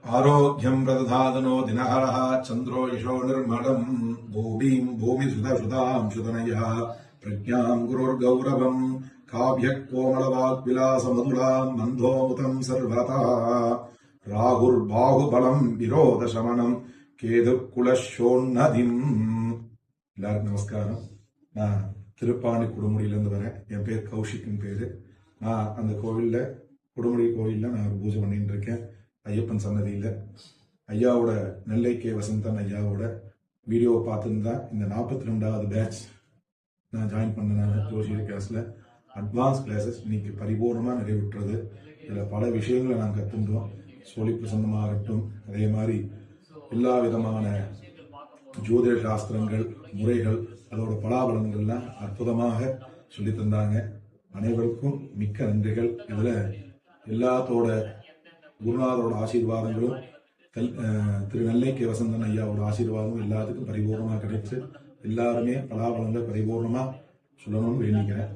आरोग्यं प्रदधातनो दिनहरः चन्द्रो यशो निर्मलम् भूमिं भूमिसुतसुतां सुतनयः प्रज्ञां गुरुर्गौरवम् काव्यकोमलवाग्विलासमधुरां मन्दोमुतं सर्वतः राहुर्बाहुबलं विरोधशमनं கேதுக்குலஷோன்னதிம். எல்லாருக்கும் நமஸ்காரம். நான் திருப்பாண்டி குடுமுடியிலேருந்து வரேன். என் பேர் கௌஷிக்னு பேர். நான் அந்த கோவிலில் குடுமுடி கோவிலில் நான் பூஜை பண்ணிட்டு இருக்கேன். ஐயப்பன் சன்னதியில் ஐயாவோட நெல்லை கே வசந்தன் ஐயாவோட வீடியோவை பார்த்துருந்தா இந்த 42வது பேட்ச் நான் ஜாயின் பண்ணேன். ஜோசியர் கிளாஸில் அட்வான்ஸ் கிளாஸஸ் இன்னைக்கு பரிபூர்ணமாக நிறைவுற்றது. இதில் பல விஷயங்களை நான் கற்றுன்றோம். சோழி பிரசன்னமாகட்டும், அதே மாதிரி எல்லா விதமான ஜோதிட சாஸ்திரங்கள் முறைகள் அதோட பலாபலங்கள்லாம் அற்புதமாக சொல்லி தந்தாங்க. அனைவருக்கும் மிக்க நன்றிகள். இதில் எல்லாத்தோட குருநாதரோட ஆசீர்வாதங்களும் திரு நெல்லை கே வசந்தன் ஐயாவோட ஆசீர்வாதமும் எல்லாத்துக்கும் பரிபூர்ணமாக கிடைச்சு எல்லாருமே பலாபலங்களை பரிபூர்ணமாக சொல்லணும்னு வேண்டிக்கிறேன்.